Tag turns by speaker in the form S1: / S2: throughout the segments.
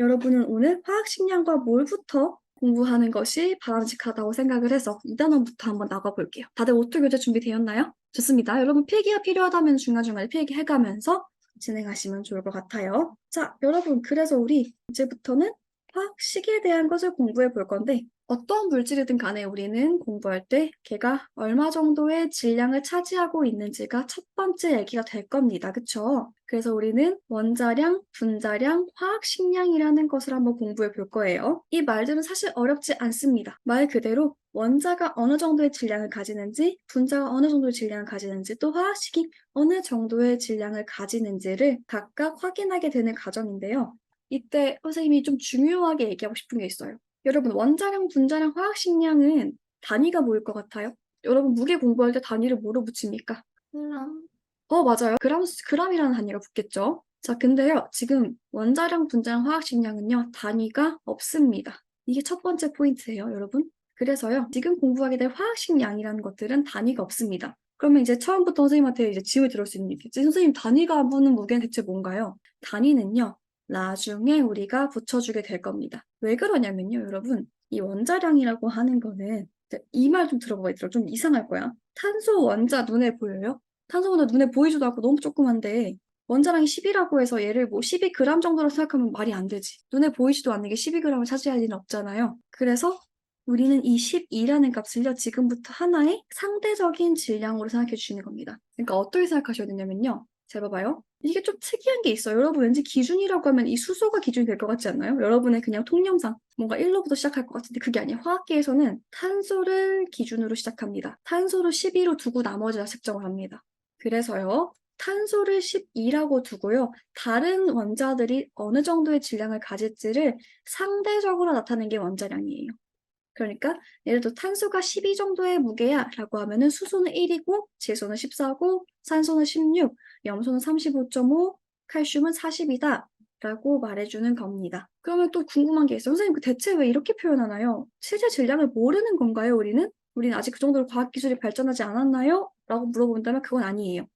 S1: 여러분은 오늘 화학식량과 몰부터 공부하는 것이 바람직하다고 생각을 해서 2단원부터 한번 나가볼게요. 다들 오토 교재 준비되었나요? 좋습니다. 여러분 필기가 필요하다면 중간중간에 필기해가면서 진행하시면 좋을 것 같아요. 자, 여러분 그래서 우리 이제부터는 화학식에 대한 것을 공부해 볼 건데 어떤 물질이든 간에 우리는 공부할 때 걔가 얼마 정도의 질량을 차지하고 있는지가 첫 번째 얘기가 될 겁니다. 그쵸? 그래서 우리는 원자량, 분자량, 화학식량이라는 것을 한번 공부해 볼 거예요. 이 말들은 사실 어렵지 않습니다. 말 그대로 원자가 어느 정도의 질량을 가지는지, 분자가 어느 정도의 질량을 가지는지, 또 화학식이 어느 정도의 질량을 가지는지를 각각 확인하게 되는 과정인데요. 이때 선생님이 좀 중요하게 얘기하고 싶은 게 있어요. 여러분, 원자량, 분자량, 화학식량은 단위가 뭐일 것 같아요? 여러분, 무게 공부할 때 단위를 뭐로 붙입니까? 맞아요. 그람이라는 단위가 붙겠죠. 자, 근데요, 지금 원자량, 분자량, 화학식량은요, 단위가 없습니다. 이게 첫 번째 포인트예요, 여러분. 그래서요, 지금 공부하게 될 화학식량이라는 것들은 단위가 없습니다. 그러면 이제 처음부터 선생님한테 이제 질문 들을 수 있는 게 있겠지. 선생님, 단위가 묻는 무게는 대체 뭔가요? 단위는요, 나중에 우리가 붙여주게 될 겁니다. 왜 그러냐면요, 여러분. 이 원자량이라고 하는 거는, 이 말 좀 들어봐, 얘들아. 좀 이상할 거야. 탄소 원자 눈에 보여요? 탄소는 눈에 보이지도 않고 너무 조그만데 원자량이 10이라고 해서 얘를 뭐 12g 정도로 생각하면 말이 안 되지. 눈에 보이지도 않는 게 12g을 차지할 리는 없잖아요. 그래서 우리는 이 12라는 값을요, 지금부터 하나의 상대적인 질량으로 생각해 주시는 겁니다. 그러니까 어떻게 생각하셔야 되냐면요. 잘 봐봐요. 이게 좀 특이한 게 있어요. 여러분 왠지 기준이라고 하면 이 수소가 기준이 될 것 같지 않나요? 여러분의 그냥 통념상 뭔가 1로부터 시작할 것 같은데 그게 아니에요. 화학계에서는 탄소를 기준으로 시작합니다. 탄소를 12로 두고 나머지를 측정을 합니다. 그래서요. 탄소를 12라고 두고요. 다른 원자들이 어느 정도의 질량을 가질지를 상대적으로 나타내는 게 원자량이에요. 그러니까 예를 들어 탄소가 12 정도의 무게야 라고 하면은 수소는 1이고 질소는 14고 산소는 16, 염소는 35.5, 칼슘은 40이다 라고 말해주는 겁니다. 그러면 또 궁금한 게 있어요. 선생님, 대체 왜 이렇게 표현하나요? 실제 질량을 모르는 건가요, 우리는? 우리는 아직 그 정도로 과학기술이 발전하지 않았나요? 라고 물어본다면 그건 아니에요.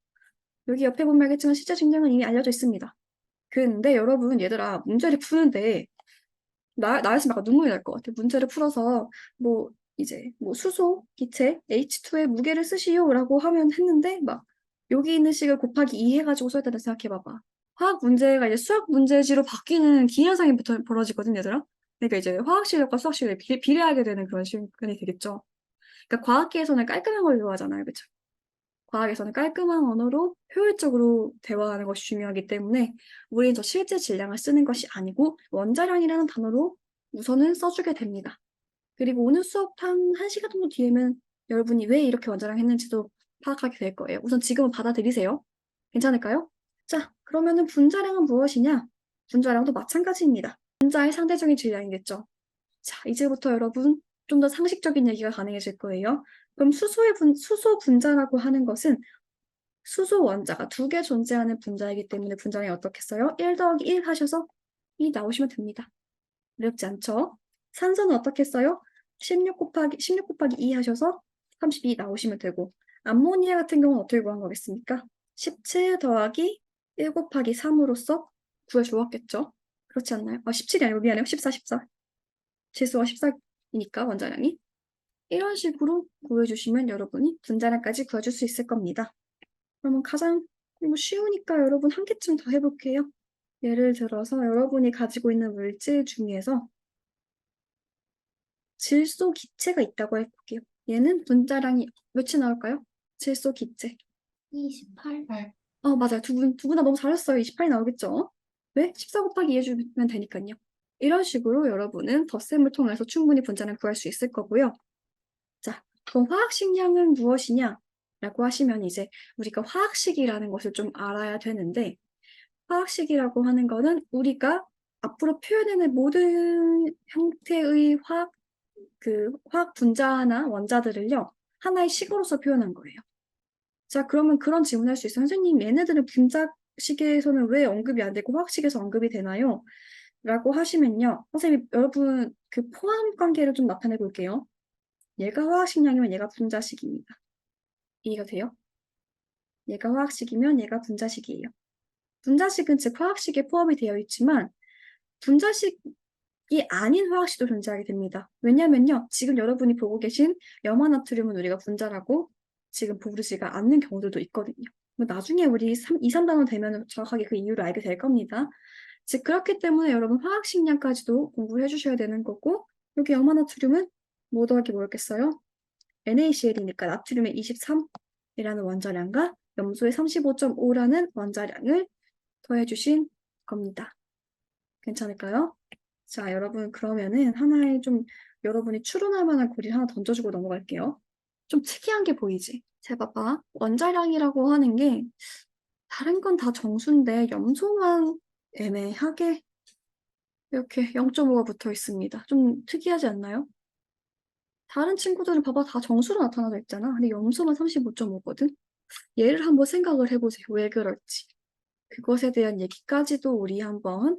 S1: 여기 옆에 보면 알겠지만 실제 질량은 이미 알려져 있습니다. 근데 여러분, 얘들아, 문제를 푸는데 나였으면 약간 눈물이 날 것 같아. 문제를 풀어서 뭐 이제 뭐 수소, 기체, H2의 무게를 쓰시오라고 하면 했는데 막 여기 있는 식을 곱하기 2 해가지고 써야 된다 생각해봐봐. 화학 문제가 이제 수학 문제지로 바뀌는 기현상이 벌어지거든, 얘들아. 그러니까 이제 화학 실력과 수학 실력이 비례하게 되는 그런 시간이 되겠죠. 그러니까 과학계에서는 깔끔한 걸 요하잖아요, 그렇죠? 과학에서는 깔끔한 언어로 효율적으로 대화하는 것이 중요하기 때문에 우리는 저 실제 질량을 쓰는 것이 아니고 원자량이라는 단어로 우선은 써주게 됩니다. 그리고 오늘 수업 한 1시간 정도 뒤에는 여러분이 왜 이렇게 원자량 했는지도 파악하게 될 거예요. 우선 지금은 받아들이세요. 괜찮을까요? 자, 그러면은 분자량은 무엇이냐? 분자량도 마찬가지입니다. 분자의 상대적인 질량이겠죠. 자, 이제부터 여러분 좀 더 상식적인 얘기가 가능해질 거예요. 그럼 수소 분자라고 하는 것은 수소 원자가 2개 존재하는 분자이기 때문에 분자량이 어떻겠어요? 1 더하기 1 하셔서 2 나오시면 됩니다. 어렵지 않죠? 산소는 어떻게 써요? 16 곱하기 2 하셔서 32 나오시면 되고 암모니아 같은 경우는 어떻게 구한 거겠습니까? 17 더하기 1 곱하기 3으로써 구해주었겠죠? 그렇지 않나요? 17이 아니고 미안해요. 14. 질소가 14이니까 원자량이. 이런 식으로 구해주시면 여러분이 분자량까지 구해줄 수 있을 겁니다. 그러면 가장 쉬우니까 여러분 한 개쯤 더 해볼게요. 예를 들어서 여러분이 가지고 있는 물질 중에서 질소 기체가 있다고 해볼게요. 얘는 분자량이 몇이 나올까요? 질소 기체.
S2: 28.
S1: 맞아요. 두 분 다 너무 잘했어요. 28이 나오겠죠? 왜? 14 곱하기 2 해주면 되니까요. 이런 식으로 여러분은 덧셈을 통해서 충분히 분자량 구할 수 있을 거고요. 자, 그럼 화학식량은 무엇이냐? 라고 하시면 이제 우리가 화학식이라는 것을 좀 알아야 되는데 화학식이라고 하는 거는 우리가 앞으로 표현해낼 모든 형태의 화학 분자나 원자들을요, 하나의 식으로서 표현한 거예요. 자, 그러면 그런 질문을 할 수 있어요. 선생님, 얘네들은 분자식에서는 왜 언급이 안 되고 화학식에서 언급이 되나요? 라고 하시면요. 선생님, 여러분 그 포함 관계를 좀 나타내 볼게요. 얘가 화학식량이면 얘가 분자식입니다. 이해가 돼요? 얘가 화학식이면 얘가 분자식이에요. 분자식은 즉 화학식에 포함이 되어 있지만 분자식이 아닌 화학식도 존재하게 됩니다. 왜냐면요. 지금 여러분이 보고 계신 염화나트륨은 우리가 분자라고 지금 부르지가 않는 경우들도 있거든요. 뭐 나중에 우리 2, 3단원 되면 정확하게 그 이유를 알게 될 겁니다. 즉 그렇기 때문에 여러분 화학식량까지도 공부해 주셔야 되는 거고, 여기 염화나트륨은 뭐 더하기 뭐였겠어요? NaCl이니까 나트륨의 23이라는 원자량과 염소의 35.5라는 원자량을 더해주신 겁니다. 괜찮을까요? 자, 여러분 그러면은 하나의 좀 여러분이 추론할 만한 고리를 하나 던져주고 넘어갈게요. 좀 특이한 게 보이지? 자, 봐봐. 원자량이라고 하는 게 다른 건 다 정수인데 염소만 애매하게 이렇게 0.5가 붙어 있습니다. 좀 특이하지 않나요? 다른 친구들은 봐봐 다 정수로 나타나져 있잖아. 근데 염소만 35.5거든. 얘를 한번 생각을 해보세요. 왜 그럴지. 그것에 대한 얘기까지도 우리 한번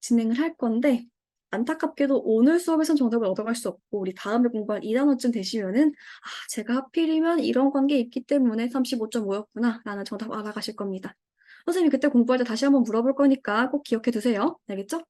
S1: 진행을 할 건데, 안타깝게도 오늘 수업에선 정답을 얻어갈 수 없고 우리 다음에 공부할 2단원쯤 되시면은 제가 하필이면 이런 관계에 있기 때문에 35.5였구나 라는 정답 알아가실 겁니다. 선생님이 그때 공부할 때 다시 한번 물어볼 거니까 꼭 기억해 두세요. 알겠죠?